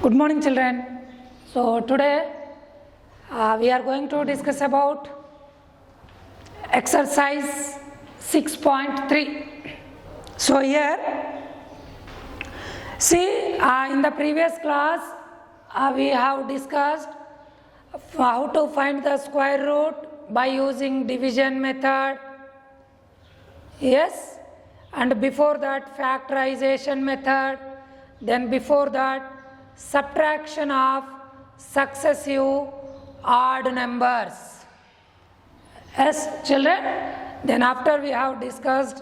Good morning, children. So today we are going to discuss about exercise 6.3. So here, see, in the previous class we have discussed how to find the square root by using division method. Yes, and before that factorization method, then before that subtraction of successive odd numbers. Yes, children, then after we have discussed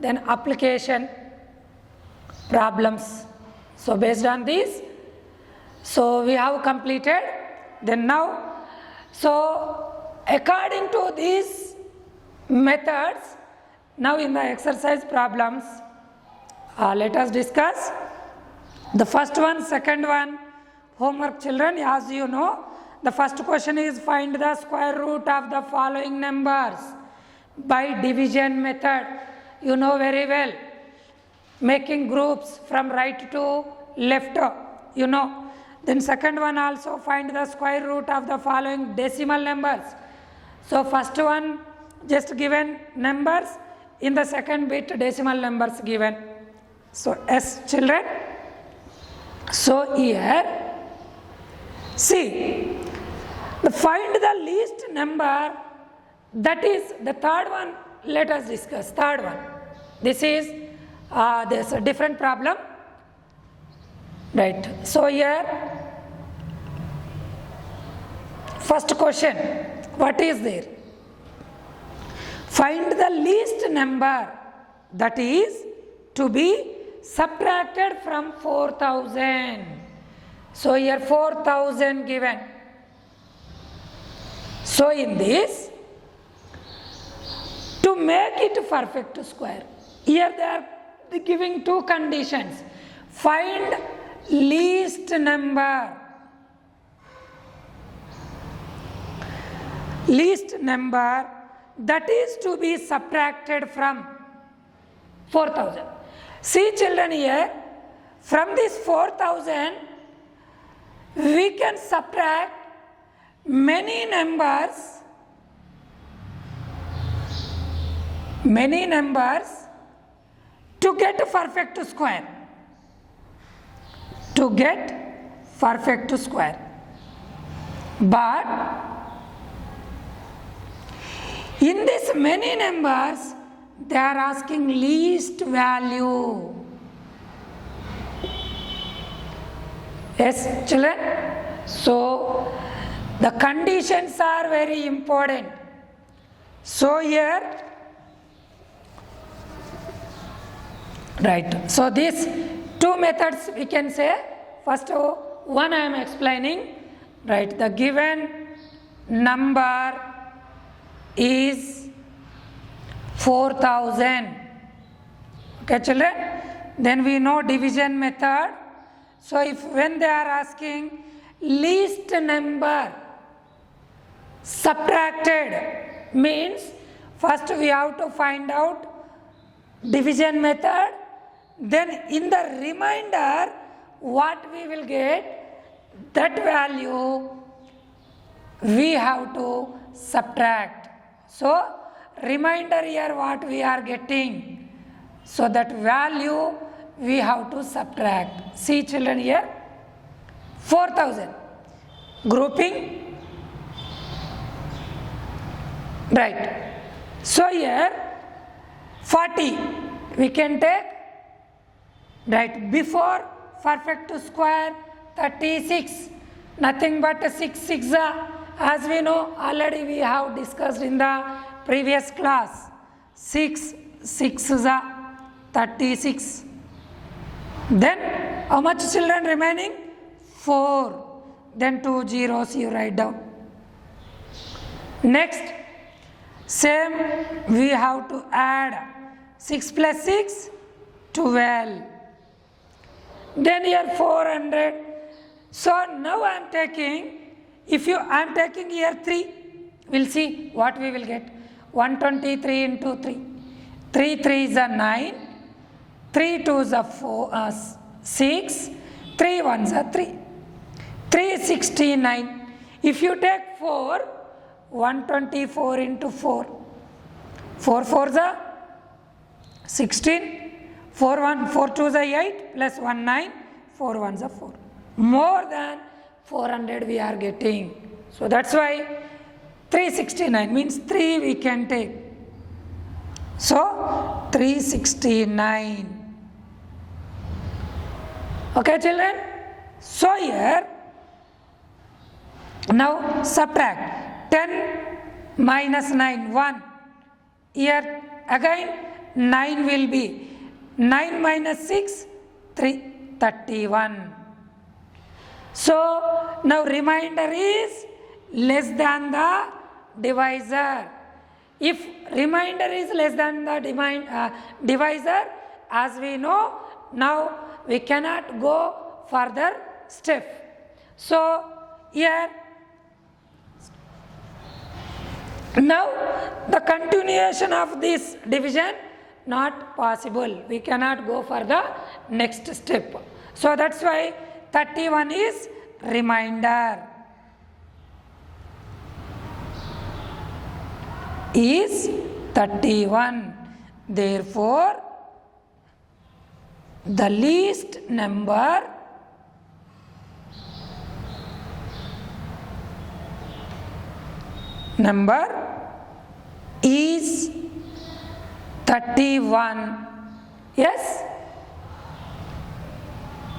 then application problems. So based on this, so we have completed. Then now, so according to these methods, now in the exercise problems, let us discuss the first one, second one. Homework, children, as you know, the first question is find the square root of the following numbers by division method. You know very well, making groups from right to left, you know. Then second one also find the square root of the following decimal numbers. So first one just given numbers, in the second bit decimal numbers given. So yes, children. So here, see, find the least number, that is the third one. Let us discuss third one. This is there's a different problem, right? So here, first question, what is there? Find the least number that is to be subtracted from 4,000. So here 4,000 given. So in this, to make it perfect square, here they are giving two conditions. Find least number. Least number that is to be subtracted from 4,000. See, children, here from this 4,000 we can subtract many numbers to get a perfect square. To get perfect square. But in this many numbers, they are asking least value. Yes, children? So, the conditions are very important. So here, right, so these two methods we can say, first one I am explaining, right, the given number is 4,000. Okay, children? Then we know division method. So if when they are asking least number subtracted, means first we have to find out division method, then in the remainder what we will get, that value we have to subtract. So remainder here what we are getting, so that value we have to subtract. See, children, here 4,000 grouping, right? So here 40 we can take, right, before perfect square 36, nothing but 6 6 as we know already we have discussed in the previous class. 6 6 is 36. Then how much, children, remaining? 4. Then 2 zeros you write down. Next, same we have to add 6 plus 6, 12. Then here 400. So now I am taking, I am taking here 3, we'll see what we will get. 123 into 3. 3 3 is a 9, 3 2 is a 4, 6, 3 1 is a 3. 369. If you take 4, 124 into 4. 4 4s are 16. 4 1, 4 2s are 8 plus 1 9. 4 1s are 4. More than 400 we are getting. So that's why 369 means 3 we can take. So 369. Okay children? So here, now subtract 10 minus 9, 1. Here again 9 will be 9 minus 6, 3, 31. So now remainder is less than the divisor. If remainder is less than the divisor, as we know, now we cannot go further step. So here, now the continuation of this division not possible. We cannot go for the next step. So that's why 31 is remainder. Is 31. Therefore, the least number is 31. Yes?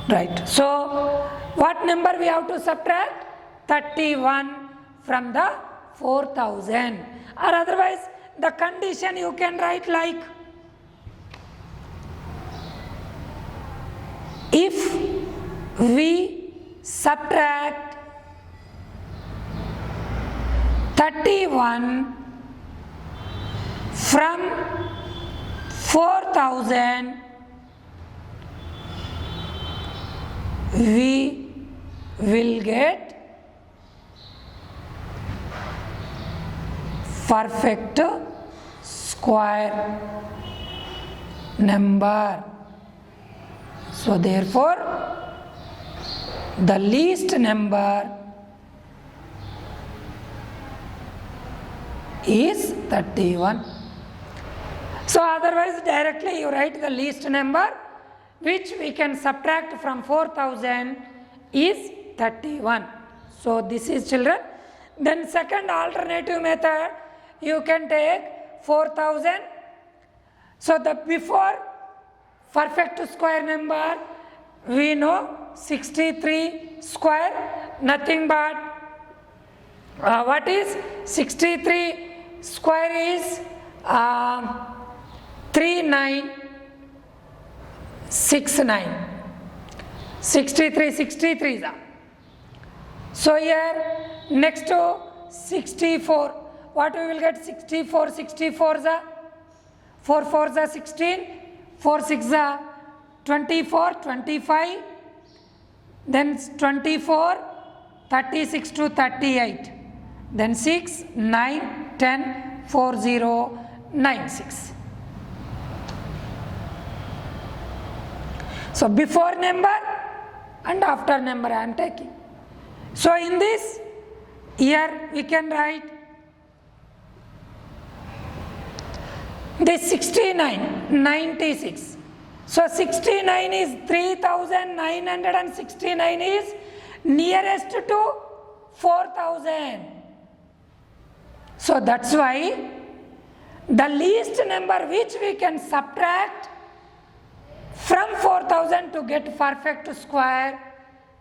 Right. So, what number we have to subtract? 31 from the 4000. Or otherwise, the condition you can write like, if we subtract 31 from 4000, we will get perfect square number. So therefore, the least number is 31. So otherwise directly you write the least number which we can subtract from 4000 is 31. So this is children. Then second alternative method, you can take 4000. So the before perfect square number we know 63 square, nothing but what is 63 square is 3969. 63 is. So here next to 64, what we will get? 64 is 4 4s are 16, 4 6s are 24, 25, then 24, 36 to 38, then 6, 9, 10, 4, 0, 9, 6. So before number and after number I am taking. So in this, here we can write this 69, 96. So 69 is 3969 is nearest to 4000. So that's why the least number which we can subtract from 4000 to get perfect square.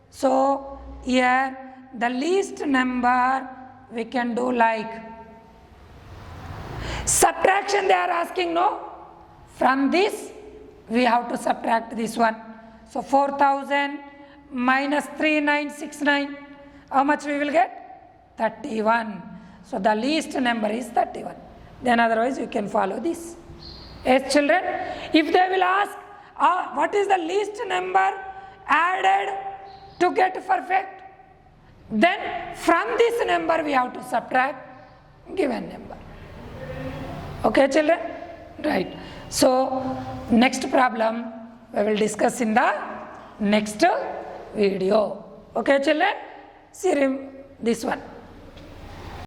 So here the least number we can do like subtraction they are asking, no? From this we have to subtract this one. So 4000 minus 3969, how much we will get? 31. So the least number is 31. Then otherwise you can follow this. Yes children, if they will ask what is the least number added to get perfect, then from this number we have to subtract given number. Okay children? Right. So next problem we will discuss in the next video. Okay children? see this one.